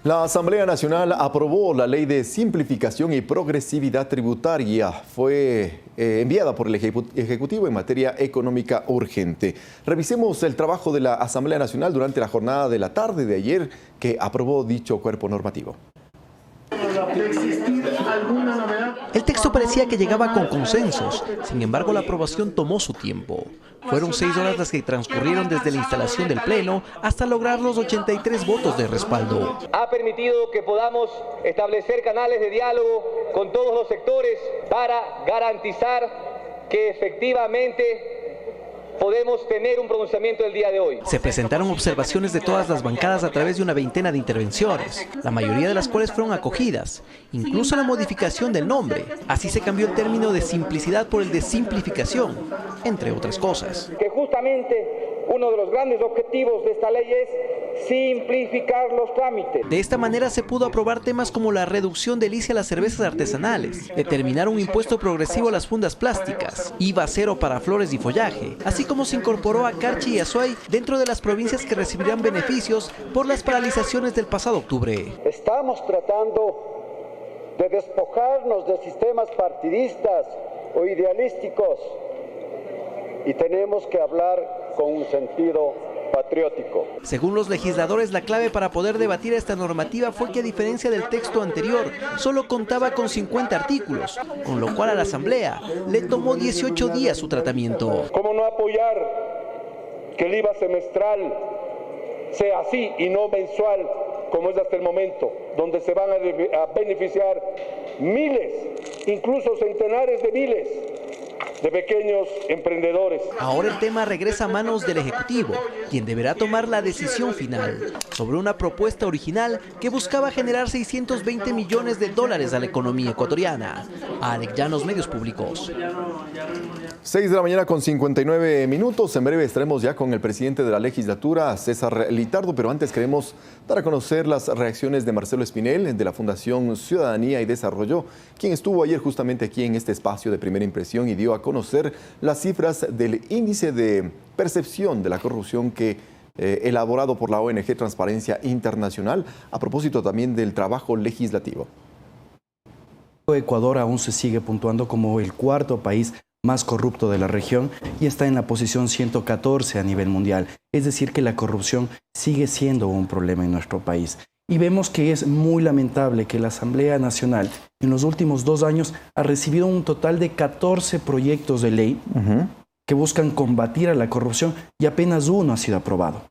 La Asamblea Nacional aprobó la Ley de Simplificación y Progresividad Tributaria. Fue enviada por el Ejecutivo en materia económica urgente. Revisemos el trabajo de la Asamblea Nacional durante la jornada de la tarde de ayer que aprobó dicho cuerpo normativo. El texto parecía que llegaba con consensos, sin embargo la aprobación tomó su tiempo. Fueron 6 horas las que transcurrieron desde la instalación del Pleno hasta lograr los 83 votos de respaldo. Ha permitido que podamos establecer canales de diálogo con todos los sectores para garantizar que efectivamente podemos tener un pronunciamiento el día de hoy. Se presentaron observaciones de todas las bancadas a través de una veintena de intervenciones, la mayoría de las cuales fueron acogidas, incluso la modificación del nombre. Así se cambió el término de simplicidad por el de simplificación, entre otras cosas. Que justamente uno de los grandes objetivos de esta ley es simplificar los trámites. De esta manera se pudo aprobar temas como la reducción del ICE a las cervezas artesanales, determinar un impuesto progresivo a las fundas plásticas, IVA cero para flores y follaje, así como se incorporó a Carchi y Azuay dentro de las provincias que recibirán beneficios por las paralizaciones del pasado octubre. Estamos tratando de despojarnos de sistemas partidistas o idealísticos y tenemos que hablar con un sentido patriótico. Según los legisladores, la clave para poder debatir esta normativa fue que, a diferencia del texto anterior, solo contaba con 50 artículos, con lo cual a la Asamblea le tomó 18 días su tratamiento. ¿Cómo no apoyar que el IVA semestral sea así y no mensual, como es hasta el momento, donde se van a beneficiar miles, incluso centenares de miles de pequeños emprendedores? Ahora el tema regresa a manos del Ejecutivo, quien deberá tomar la decisión final sobre una propuesta original que buscaba generar 620 millones de dólares a la economía ecuatoriana. Alex Llanos, Medios Públicos. 6 de la mañana con 59 minutos. En breve estaremos ya con el presidente de la legislatura, César Litardo, pero antes queremos dar a conocer las reacciones de Marcelo Espinel, de la Fundación Ciudadanía y Desarrollo, quien estuvo ayer justamente aquí en este espacio de Primera Impresión y dio a conocer las cifras del índice de percepción de la corrupción que elaborado por la ONG Transparencia Internacional, a propósito también del trabajo legislativo. Ecuador aún se sigue puntuando como el cuarto país más corrupto de la región y está en la posición 114 a nivel mundial. Es decir, que la corrupción sigue siendo un problema en nuestro país. Y vemos que es muy lamentable que la Asamblea Nacional en los últimos 2 años ha recibido un total de 14 proyectos de ley que buscan combatir a la corrupción y apenas uno ha sido aprobado.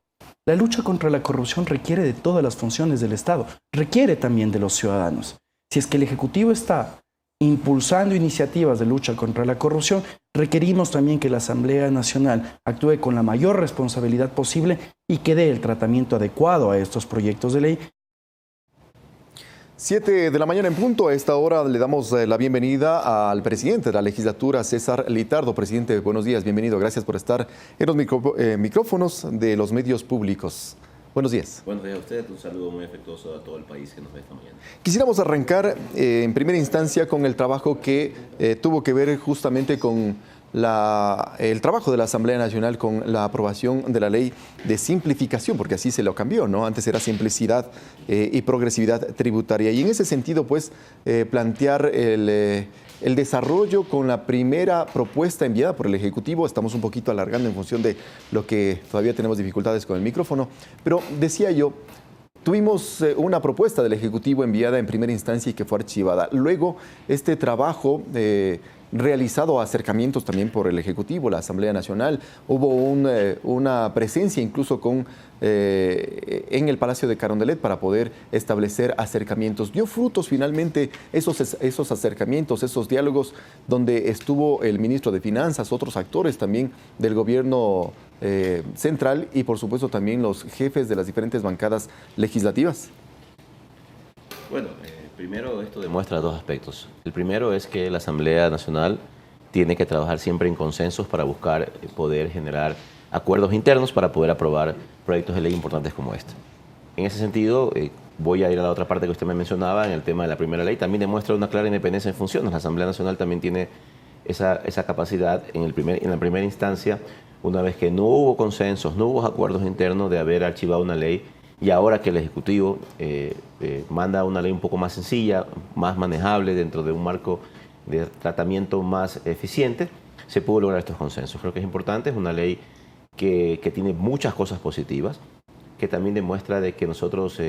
La lucha contra la corrupción requiere de todas las funciones del Estado, requiere también de los ciudadanos. Si es que el Ejecutivo está impulsando iniciativas de lucha contra la corrupción, requerimos también que la Asamblea Nacional actúe con la mayor responsabilidad posible y que dé el tratamiento adecuado a estos proyectos de ley. 7 de la mañana en punto. A esta hora le damos la bienvenida al presidente de la legislatura, César Litardo. Presidente, buenos días, bienvenido. Gracias por estar en los micrófonos de los medios públicos. Buenos días. Buenos días a usted, un saludo muy afectuoso a todo el país que nos ve esta mañana. Quisiéramos arrancar en primera instancia con el trabajo que tuvo que ver justamente con el trabajo de la Asamblea Nacional con la aprobación de la ley de simplificación, porque así se lo cambió, ¿no? Antes era simplicidad y progresividad tributaria. Y en ese sentido, pues, plantear el desarrollo con la primera propuesta enviada por el Ejecutivo. Estamos un poquito alargando en función de lo que todavía tenemos dificultades con el micrófono. Pero decía yo, tuvimos una propuesta del Ejecutivo enviada en primera instancia y que fue archivada. Luego, este trabajo realizado acercamientos también por el Ejecutivo, la Asamblea Nacional, hubo una presencia incluso en el Palacio de Carondelet para poder establecer acercamientos. Dio frutos finalmente esos acercamientos, esos diálogos donde estuvo el ministro de Finanzas, otros actores también del gobierno central y por supuesto también los jefes de las diferentes bancadas legislativas. Bueno, primero esto demuestra 2 aspectos. El primero es que la Asamblea Nacional tiene que trabajar siempre en consensos para buscar poder generar acuerdos internos para poder aprobar proyectos de ley importantes como este. En ese sentido, voy a ir a la otra parte que usted me mencionaba, en el tema de la primera ley. También demuestra una clara independencia en funciones. La Asamblea Nacional también tiene esa capacidad en la primera instancia, una vez que no hubo consensos, no hubo acuerdos internos, de haber archivado una ley y ahora que el Ejecutivo manda una ley un poco más sencilla, más manejable dentro de un marco de tratamiento más eficiente, se pudo lograr estos consensos. Creo que es importante, es una ley que tiene muchas cosas positivas, que también demuestra de que nosotros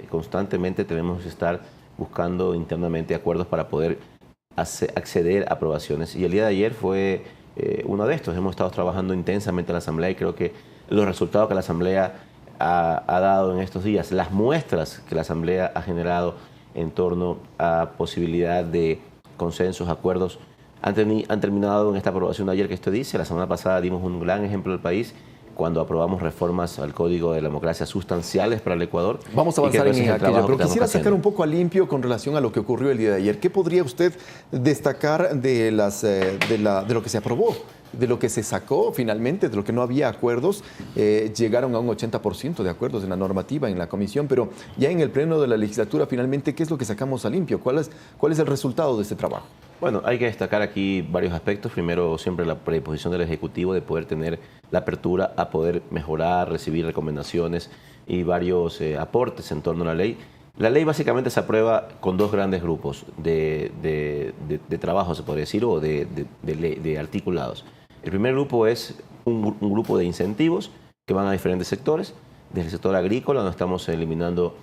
constantemente tenemos que estar buscando internamente acuerdos para poder acceder a aprobaciones. Y el día de ayer fue uno de estos. Hemos estado trabajando intensamente en la Asamblea y creo que los resultados que la Asamblea ha dado en estos días, las muestras que la Asamblea ha generado en torno a posibilidad de consensos, acuerdos, han terminado en esta aprobación de ayer que usted dice. La semana pasada dimos un gran ejemplo del país cuando aprobamos reformas al Código de la Democracia sustanciales para el Ecuador. Vamos a avanzar en aquello, pero quisiera sacar un un poco a limpio con relación a lo que ocurrió el día de ayer. ¿Qué podría usted destacar de lo que se aprobó? De lo que se sacó finalmente, de lo que no había acuerdos, llegaron a un 80% de acuerdos en la normativa, en la comisión, pero ya en el pleno de la legislatura, finalmente, ¿qué es lo que sacamos a limpio? ¿Cuál es el resultado de este trabajo? Bueno, hay que destacar aquí varios aspectos. Primero, siempre la predisposición del Ejecutivo de poder tener la apertura a poder mejorar, recibir recomendaciones y varios aportes en torno a la ley. La ley básicamente se aprueba con dos grandes grupos de trabajo, se podría decir, o de articulados. El primer grupo es un grupo de incentivos que van a diferentes sectores. Desde el sector agrícola, donde estamos eliminando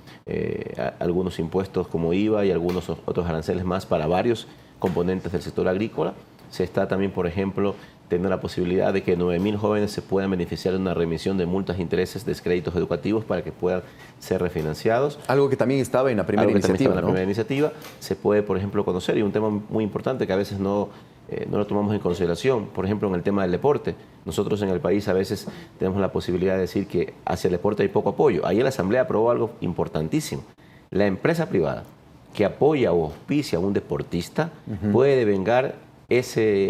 algunos impuestos como IVA y algunos otros aranceles más para varios componentes del sector agrícola. Se está también, por ejemplo, teniendo la posibilidad de que 9.000 jóvenes se puedan beneficiar de una remisión de multas e intereses de créditos educativos para que puedan ser refinanciados. Algo que también estaba en la primera iniciativa. Se puede, por ejemplo, conocer, y un tema muy importante que a veces no lo tomamos en consideración, por ejemplo, en el tema del deporte. Nosotros en el país a veces tenemos la posibilidad de decir que hacia el deporte hay poco apoyo. Ayer la Asamblea aprobó algo importantísimo. La empresa privada que apoya o auspicia a un deportista puede devengar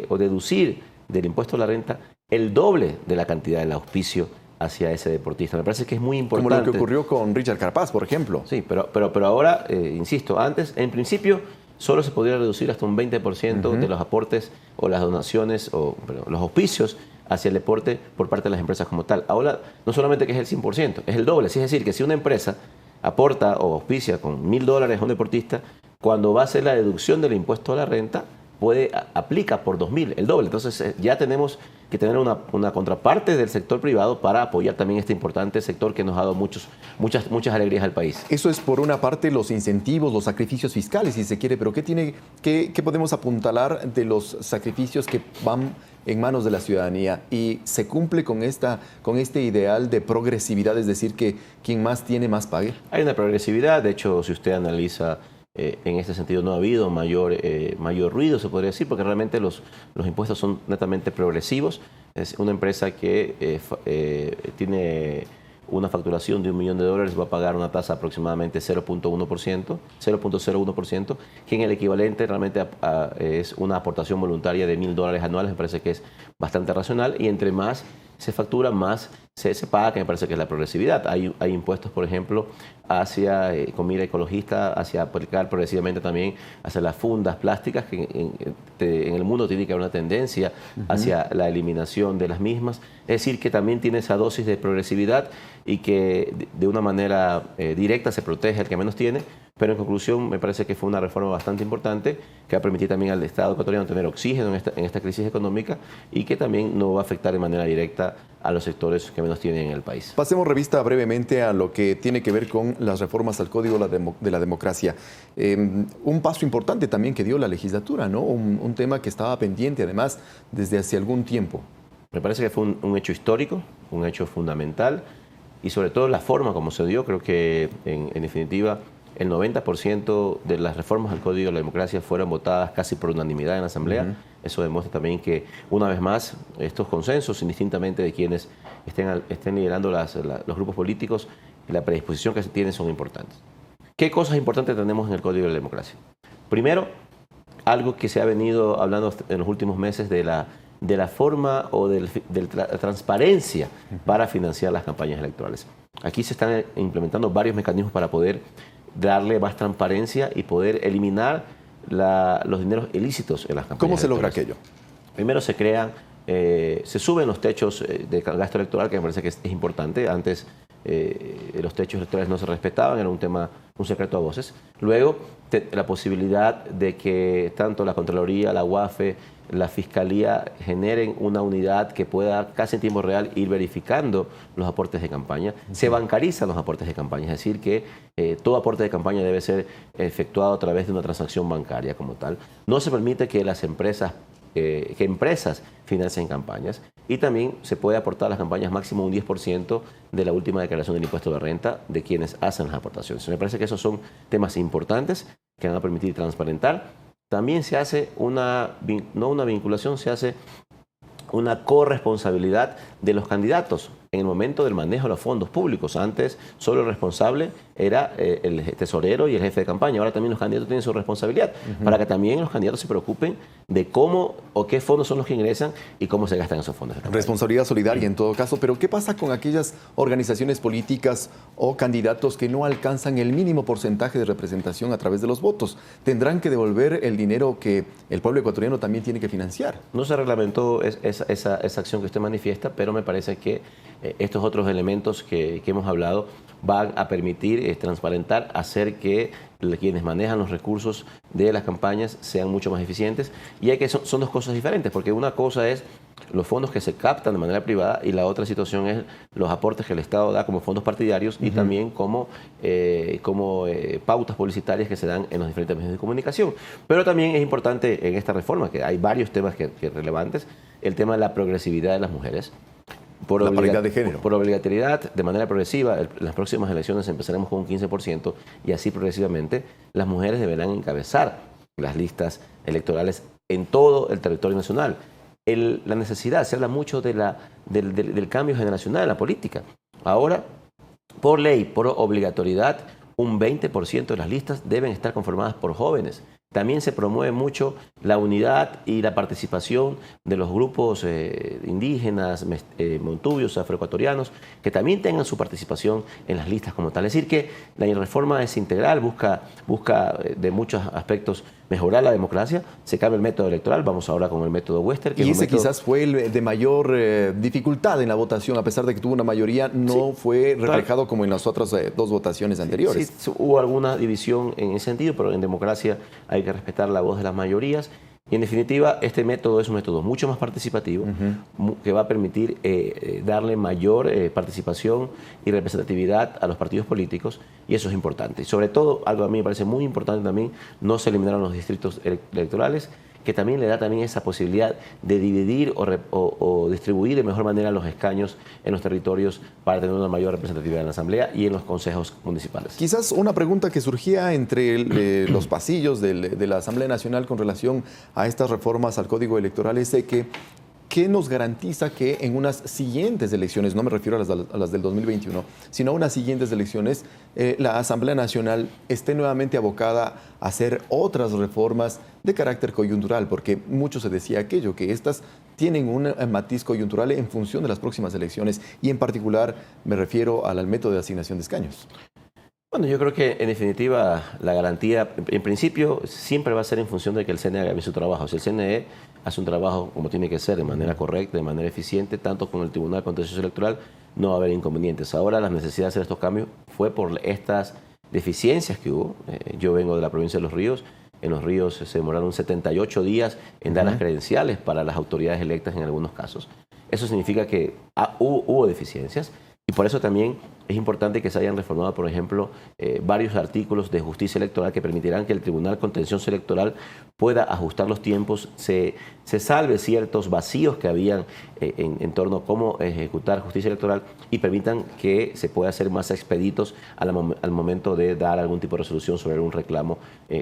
o deducir del impuesto a la renta el doble de la cantidad del auspicio hacia ese deportista. Me parece que es muy importante. Como lo que ocurrió con Richard Carapaz, por ejemplo. Sí, pero ahora, insisto, antes, en principio, solo se podría reducir hasta un 20% de los aportes o las donaciones o los auspicios hacia el deporte por parte de las empresas como tal. Ahora, no solamente que es el 100%, es el doble. Es decir, que si una empresa aporta o auspicia con $1.000 a un deportista, cuando va a hacer la deducción del impuesto a la renta, aplica por 2.000, el doble. Entonces ya tenemos que tener una contraparte del sector privado para apoyar también este importante sector que nos ha dado muchas alegrías al país. Eso es por una parte los incentivos, los sacrificios fiscales, si se quiere, pero ¿qué podemos apuntalar de los sacrificios que van en manos de la ciudadanía? Y se cumple con este ideal de progresividad, es decir, que quien más tiene, más pague. Hay una progresividad, de hecho, si usted analiza en este sentido no ha habido mayor ruido, se podría decir, porque realmente los impuestos son netamente progresivos. Es una empresa que tiene una facturación de $1 millón, va a pagar una tasa aproximadamente 0.01%, que en el equivalente realmente es una aportación voluntaria de $1.000 anuales. Me parece que es bastante racional, y entre más se factura, más se paga, que me parece que es la progresividad. Hay impuestos, por ejemplo, hacia comida ecologista, hacia aplicar progresivamente también hacia las fundas plásticas, que en el mundo tiene que haber una tendencia hacia la eliminación de las mismas. Es decir, que también tiene esa dosis de progresividad y que de una manera directa se protege al que menos tiene. Pero en conclusión, me parece que fue una reforma bastante importante que va a permitir también al Estado ecuatoriano tener oxígeno en esta crisis económica, y que también no va a afectar de manera directa a los sectores que menos tienen en el país. Pasemos revista brevemente a lo que tiene que ver con las reformas al Código de la Democracia. Un paso importante también que dio la legislatura, ¿no? Un tema que estaba pendiente además desde hace algún tiempo. Me parece que fue un hecho histórico, un hecho fundamental, y sobre todo la forma como se dio. Creo que en definitiva el 90% de las reformas al Código de la Democracia fueron votadas casi por unanimidad en la Asamblea. Eso demuestra también que, una vez más, estos consensos, indistintamente de quienes estén liderando los grupos políticos, la predisposición que se tienen son importantes. ¿Qué cosas importantes tenemos en el Código de la Democracia? Primero, algo que se ha venido hablando en los últimos meses de la forma o de la transparencia para financiar las campañas electorales. Aquí se están implementando varios mecanismos para poder darle más transparencia y poder eliminar los dineros ilícitos en las campañas. ¿Cómo se logra aquello? Primero se suben los techos de gasto electoral, que me parece que es importante. Antes los techos electorales no se respetaban, era un secreto a voces. Luego, la posibilidad de que tanto la Contraloría, la UAFE, la Fiscalía generen una unidad que pueda casi en tiempo real ir verificando los aportes de campaña. Se bancarizan los aportes de campaña, es decir, que todo aporte de campaña debe ser efectuado a través de una transacción bancaria como tal. No se permite que las empresas financien campañas, y también se puede aportar a las campañas máximo un 10% de la última declaración del impuesto de renta de quienes hacen las aportaciones. Me parece que esos son temas importantes que van a permitir transparentar. También se hace no una vinculación, se hace una corresponsabilidad de los candidatos en el momento del manejo de los fondos públicos. Antes solo el responsable era el tesorero y el jefe de campaña. Ahora también los candidatos tienen su responsabilidad, para que también los candidatos se preocupen de cómo o qué fondos son los que ingresan y cómo se gastan esos fondos. Responsabilidad solidaria en todo caso, pero ¿qué pasa con aquellas organizaciones políticas o candidatos que no alcanzan el mínimo porcentaje de representación a través de los votos? ¿Tendrán que devolver el dinero que el pueblo ecuatoriano también tiene que financiar? No se reglamentó esa acción que usted manifiesta, pero me parece que estos otros elementos que hemos hablado van a permitir transparentar, hacer que quienes manejan los recursos de las campañas sean mucho más eficientes. Y son dos cosas diferentes, porque una cosa es los fondos que se captan de manera privada y la otra situación es los aportes que el Estado da como fondos partidarios y también como pautas publicitarias que se dan en los diferentes medios de comunicación. Pero también es importante en esta reforma, que hay varios temas que relevantes, el tema de la progresividad de las mujeres. La paridad de género. Por obligatoriedad, de manera progresiva, en las próximas elecciones empezaremos con un 15% y así progresivamente las mujeres deberán encabezar las listas electorales en todo el territorio nacional. La necesidad, se habla mucho del cambio generacional en la política. Ahora, por ley, por obligatoriedad, un 20% de las listas deben estar conformadas por jóvenes. También se promueve mucho la unidad y la participación de los grupos indígenas, montubios, afroecuatorianos, que también tengan su participación en las listas como tal. Es decir, que la reforma es integral, busca de muchos aspectos mejorar la democracia. Se cambia el método electoral, vamos ahora con el método Wester. Y ese quizás fue el de mayor dificultad en la votación, a pesar de que tuvo una mayoría, no fue reflejado como en las otras dos votaciones anteriores. Sí, hubo alguna división en ese sentido, pero en democracia hay que respetar la voz de las mayorías. Y en definitiva, este método es un método mucho más participativo, que va a permitir darle mayor participación y representatividad a los partidos políticos, y eso es importante. Y sobre todo, algo a mí me parece muy importante también, no se eliminaron los distritos electorales, que también le da también esa posibilidad de dividir o distribuir de mejor manera los escaños en los territorios para tener una mayor representatividad en la Asamblea y en los consejos municipales. Quizás una pregunta que surgía entre los pasillos de la Asamblea Nacional con relación a estas reformas al Código Electoral es de que ¿qué nos garantiza que en unas siguientes elecciones, no me refiero a las del 2021, sino a unas siguientes elecciones, la Asamblea Nacional esté nuevamente abocada a hacer otras reformas de carácter coyuntural? Porque mucho se decía aquello, que estas tienen un matiz coyuntural en función de las próximas elecciones y en particular me refiero al método de asignación de escaños. Bueno, yo creo que en definitiva la garantía, en principio, siempre va a ser en función de que el CNE haga bien su trabajo. Si el CNE hace un trabajo como tiene que ser, de manera correcta, de manera eficiente, tanto con el Tribunal Contencioso Electoral, no va a haber inconvenientes. Ahora la necesidad de hacer estos cambios fue por estas deficiencias que hubo. Yo vengo de la provincia de Los Ríos. En Los Ríos se demoraron 78 días en dar las credenciales para las autoridades electas en algunos casos. Eso significa que hubo deficiencias. Y por eso también es importante que se hayan reformado, por ejemplo, varios artículos de justicia electoral que permitirán que el Tribunal Contencioso Electoral pueda ajustar los tiempos, se salve ciertos vacíos que habían en torno a cómo ejecutar justicia electoral y permitan que se pueda hacer más expeditos al momento de dar algún tipo de resolución sobre un reclamo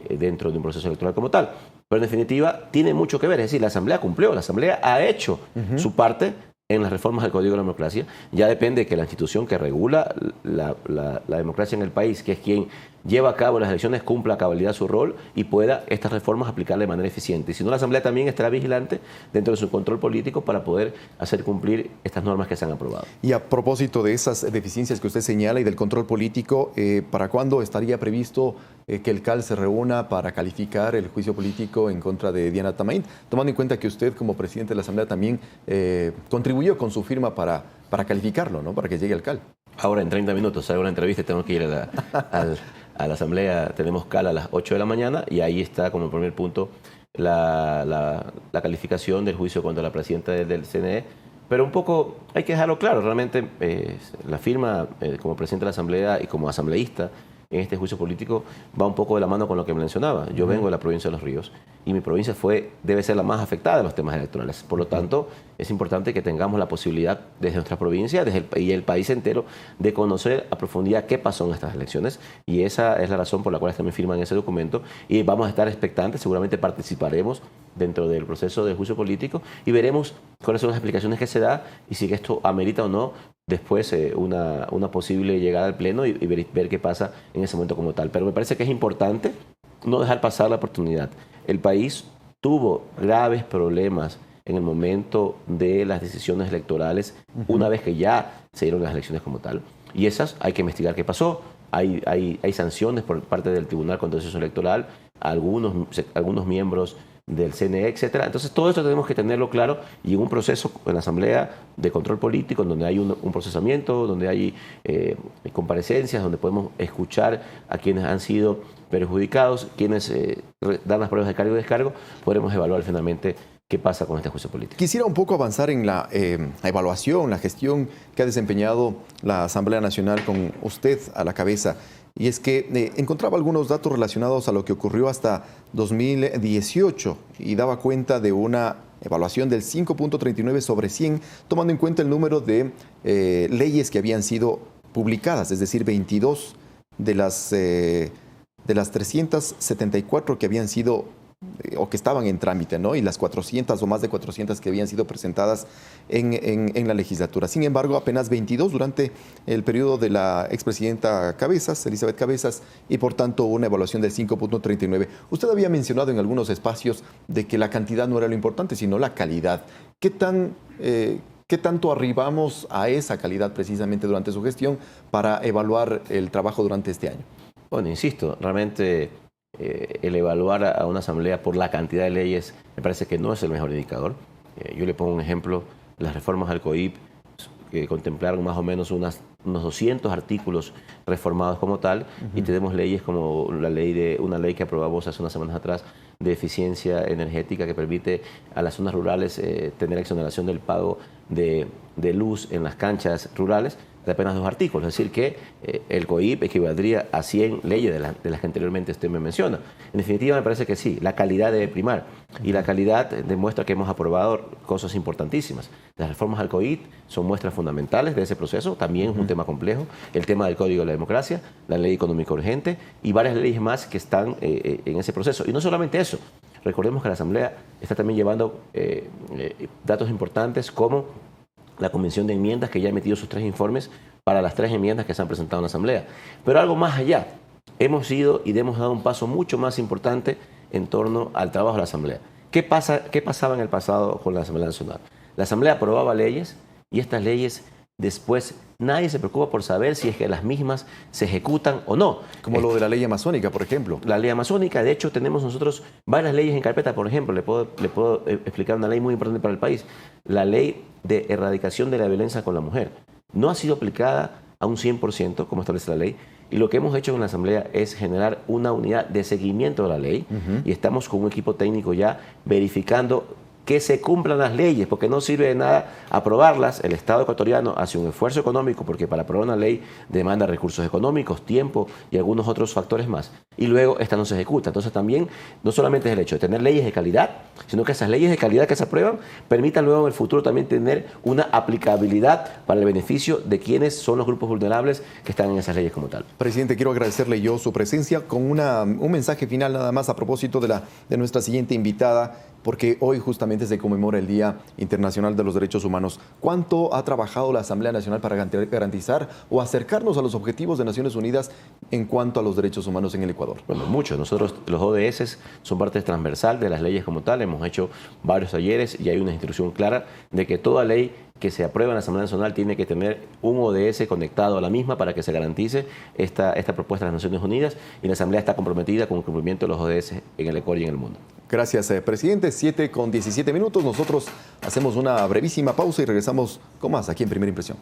dentro de un proceso electoral como tal. Pero en definitiva tiene mucho que ver, es decir, la Asamblea cumplió, la Asamblea ha hecho su parte en las reformas del Código de la Democracia. Ya depende de que la institución que regula la democracia en el país, que es quien lleva a cabo las elecciones, cumpla a cabalidad su rol y pueda estas reformas aplicar de manera eficiente. Y si no, la Asamblea también estará vigilante dentro de su control político para poder hacer cumplir estas normas que se han aprobado. Y a propósito de esas deficiencias que usted señala y del control político, ¿para cuándo estaría previsto que el CAL se reúna para calificar el juicio político en contra de Diana Tamain, tomando en cuenta que usted como presidente de la Asamblea también contribuyó con su firma para calificarlo, ¿no? Para que llegue al CAL? ahora en 30 minutos salgo a una entrevista y tengo que ir a la asamblea. Tenemos cala a las 8 de la mañana y ahí está como primer punto la calificación del juicio contra la presidenta del CNE. Pero un poco hay que dejarlo claro, realmente la firma como presidente de la asamblea y como asambleísta en este juicio político va un poco de la mano con lo que mencionaba. Yo vengo de la provincia de Los Ríos y mi provincia debe ser la más afectada de los temas electorales. Por lo tanto, es importante que tengamos la posibilidad desde nuestra provincia y el país entero de conocer a profundidad qué pasó en estas elecciones, y esa es la razón por la cual también firman ese documento, y vamos a estar expectantes, seguramente participaremos dentro del proceso de juicio político y veremos cuáles son las explicaciones que se da y si esto amerita o no después una posible llegada al Pleno y ver qué pasa en ese momento como tal. Pero me parece que es importante no dejar pasar la oportunidad. El país tuvo graves problemas en el momento de las decisiones electorales, una vez que ya se dieron las elecciones como tal. Y esas hay que investigar qué pasó. Hay sanciones por parte del Tribunal Contencioso Electoral a algunos miembros del CNE, etcétera. Entonces, todo esto tenemos que tenerlo claro y en un proceso en la Asamblea de Control Político, en donde hay un procesamiento, donde hay comparecencias, donde podemos escuchar a quienes han sido perjudicados, quienes dan las pruebas de cargo y descargo, podremos evaluar finalmente qué pasa con este juicio político. Quisiera un poco avanzar en la evaluación, la gestión que ha desempeñado la Asamblea Nacional con usted a la cabeza. Y es que encontraba algunos datos relacionados a lo que ocurrió hasta 2018 y daba cuenta de una evaluación del 5.39 sobre 100, tomando en cuenta el número de leyes que habían sido publicadas, es decir, 22 de las 374 que habían sido o que estaban en trámite, ¿no? Y las 400 o más de 400 que habían sido presentadas en la legislatura. Sin embargo, apenas 22 durante el periodo de la expresidenta Cabezas, Elizabeth Cabezas, y por tanto una evaluación del 5.39. Usted había mencionado en algunos espacios de que la cantidad no era lo importante, sino la calidad. ¿Qué tanto arribamos a esa calidad precisamente durante su gestión para evaluar el trabajo durante este año? Bueno, insisto, realmente el evaluar a una asamblea por la cantidad de leyes me parece que no es el mejor indicador. Yo le pongo un ejemplo, las reformas al COIP, que contemplaron más o menos unos 200 artículos reformados como tal, y tenemos leyes como una ley que aprobamos hace unas semanas atrás de eficiencia energética que permite a las zonas rurales tener exoneración del pago de luz en las canchas rurales, de apenas 2 artículos, es decir que el COIP equivaldría a 100 leyes de las que anteriormente usted me menciona. En definitiva, me parece que sí, la calidad debe primar, y la calidad demuestra que hemos aprobado cosas importantísimas. Las reformas al COIP son muestras fundamentales de ese proceso, también es un tema complejo, el tema del Código de la Democracia, la Ley Económica Urgente y varias leyes más que están en ese proceso. Y no solamente eso, recordemos que la Asamblea está también llevando datos importantes como la Comisión de Enmiendas, que ya ha emitido sus 3 informes para las 3 enmiendas que se han presentado en la Asamblea. Pero algo más allá, hemos ido y hemos dado un paso mucho más importante en torno al trabajo de la Asamblea. ¿Qué pasaba en el pasado con la Asamblea Nacional? La Asamblea aprobaba leyes y estas leyes después nadie se preocupa por saber si es que las mismas se ejecutan o no. Como lo de la ley amazónica, por ejemplo. La ley amazónica, de hecho, tenemos nosotros varias leyes en carpeta. Por ejemplo, le puedo explicar una ley muy importante para el país. La ley de erradicación de la violencia con la mujer no ha sido aplicada a un 100%, como establece la ley, y lo que hemos hecho en la Asamblea es generar una unidad de seguimiento de la ley, y estamos con un equipo técnico ya verificando que se cumplan las leyes, porque no sirve de nada aprobarlas. El Estado ecuatoriano hace un esfuerzo económico, porque para aprobar una ley demanda recursos económicos, tiempo y algunos otros factores más, y luego esta no se ejecuta. Entonces también no solamente es el hecho de tener leyes de calidad, sino que esas leyes de calidad que se aprueban permitan luego en el futuro también tener una aplicabilidad para el beneficio de quienes son los grupos vulnerables que están en esas leyes como tal. Presidente, quiero agradecerle yo su presencia con un mensaje final nada más a propósito de nuestra siguiente invitada, porque hoy justamente se conmemora el Día Internacional de los Derechos Humanos. ¿Cuánto ha trabajado la Asamblea Nacional para garantizar o acercarnos a los objetivos de Naciones Unidas en cuanto a los derechos humanos en el Ecuador? Bueno, mucho. Nosotros, los ODS, son parte transversal de las leyes como tal. Hemos hecho varios talleres y hay una instrucción clara de que toda ley que se aprueba en la Asamblea Nacional tiene que tener un ODS conectado a la misma para que se garantice esta propuesta de las Naciones Unidas, y la Asamblea está comprometida con el cumplimiento de los ODS en el Ecuador y en el mundo. Gracias, presidente. 7:17. Nosotros hacemos una brevísima pausa y regresamos con más aquí en Primera Impresión.